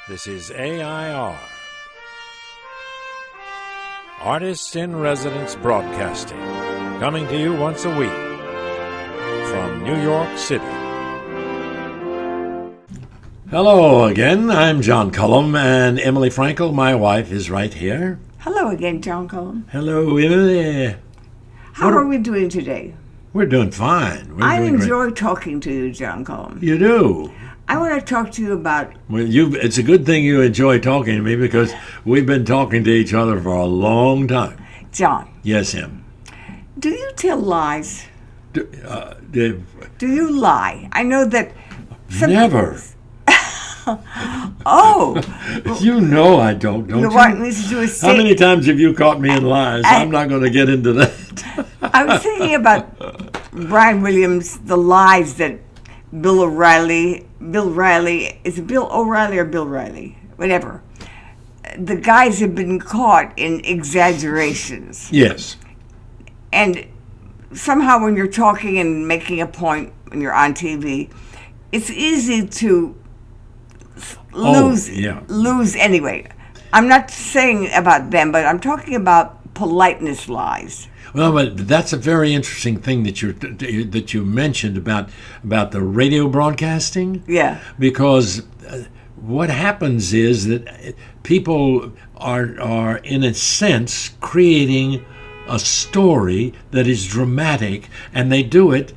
This is AI.R. Artists in Residence Broadcasting, coming to you once a week from New York City. Hello again, I'm John Cullum, and Emily Frankel, my wife, is right here. Hello again, John Cullum. Hello, Emily. How are we doing today? We're doing fine. I enjoy talking to you, John Cullum. You do? I want to talk to you about... Well, it's a good thing you enjoy talking to me because we've been talking to each other for a long time. John. Yes, Em. Do you tell lies? Do you lie? I know that... Never. Oh. You know I don't you? Want me to do a How many times have you caught me in lies? I'm not going to get into that. I was thinking about Brian Williams, the lies that Bill O'Reilly, is it Bill O'Reilly or Bill Riley? Whatever. The guys have been caught in exaggerations. Yes. And somehow when you're talking and making a point when you're on TV, it's easy to lose anyway. I'm not saying about them, but I'm talking about politeness lies. Well, but that's a very interesting thing that you mentioned about the radio broadcasting. Yeah. Because what happens is that people are in a sense creating a story that is dramatic, and they do it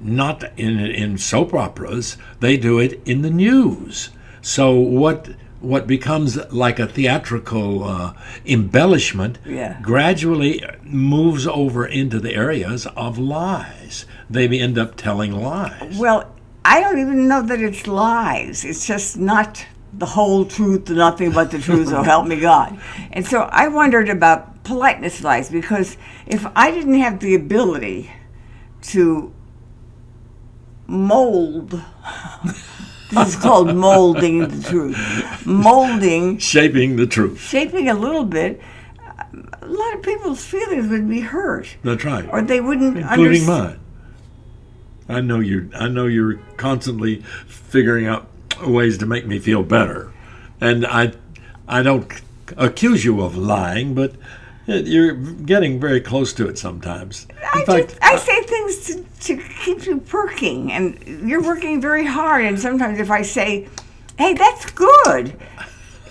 not in soap operas. They do it in the news. So what becomes like a theatrical embellishment gradually moves over into the areas of lies. They end up telling lies. Well, I don't even know that it's lies. It's just not the whole truth, nothing but the truth, so help me God. And so I wondered about politeness lies, because if I didn't have the ability to mold... This is called molding the truth. Shaping the truth. Shaping a little bit. A lot of people's feelings would be hurt. That's right. Or they wouldn't including mine. I know you're constantly figuring out ways to make me feel better. And I don't accuse you of lying, but you're getting very close to it sometimes. I say things to keep you perking, and you're working very hard. And sometimes if I say, hey, that's good,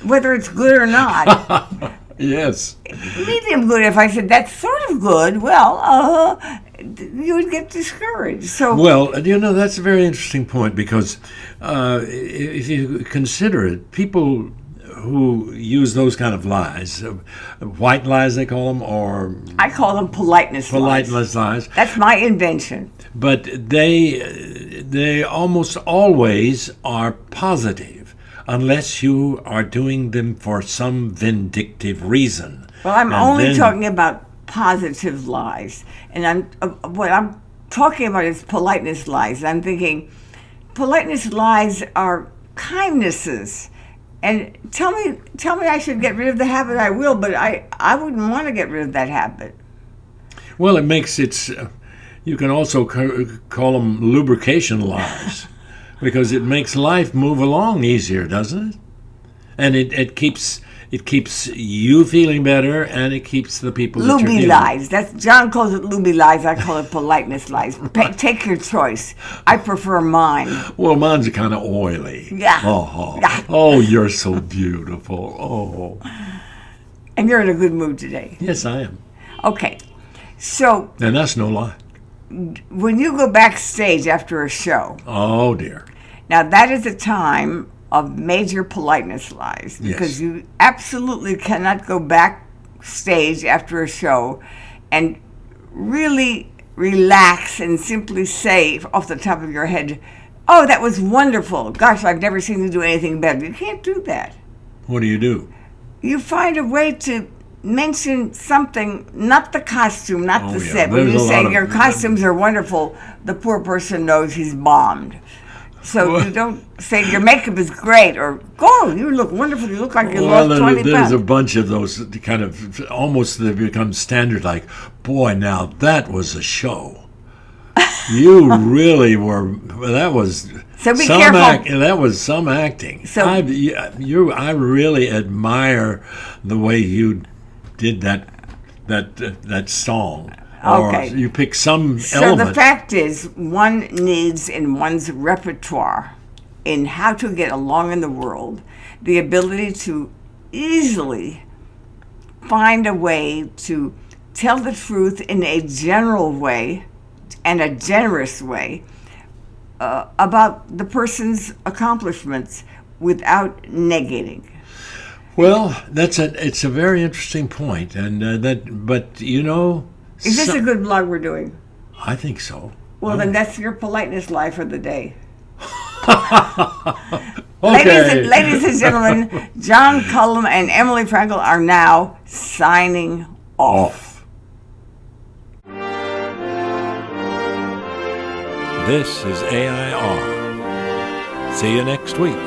whether it's good or not. Yes. Medium good. If I said that's sort of good, well, you would get discouraged. So well, that's a very interesting point, because if you consider it, people who use those kind of lies, white lies they call them, or... I call them politeness lies. That's my invention. But they almost always are positive, unless you are doing them for some vindictive reason. Well, I'm only talking about positive lies. And what I'm talking about is politeness lies. I'm thinking politeness lies are kindnesses. And tell me I should get rid of the habit, I will, but I wouldn't want to get rid of that habit. Well, it makes it, you can also call them lubrication lies, because it makes life move along easier, doesn't it? And it keeps you feeling better, and it keeps the people that you're dealing with. Lies. That's John calls it luby lies. I call it politeness lies. Take your choice. I prefer mine. Well, mine's kind of oily. Yeah. Oh, you're so beautiful. Oh. And you're in a good mood today. Yes, I am. Okay. So. And that's no lie. When you go backstage after a show. Oh, dear. Now, that is a time of major politeness lies, because you absolutely cannot go backstage after a show and really relax and simply say off the top of your head, oh, that was wonderful. Gosh, I've never seen you do anything better. You can't do that. What do? You find a way to mention something, not the costume, not the set. When you say your costumes are wonderful, the poor person knows he's bombed. So you don't say your makeup is great, or, oh, you look wonderful, you look like you lost 20 pounds. There's a bunch of those kind of, almost they become standard, like, boy, now that was a show. You really were. That was So be some careful. that was some acting. So- I really admire the way you did that song. Okay. Or you pick some So element. the fact is, one needs in one's repertoire, in how to get along in the world, the ability to easily find a way to tell the truth in a general way and a generous way about the person's accomplishments without negating. Well, it's a very interesting point, and but you know, Is this a good blog we're doing? I think so. Well, then that's your politeness lie for the day. Okay. Ladies and gentlemen, John Cullum and Emily Frankel are now signing off. This is AI.R. See you next week.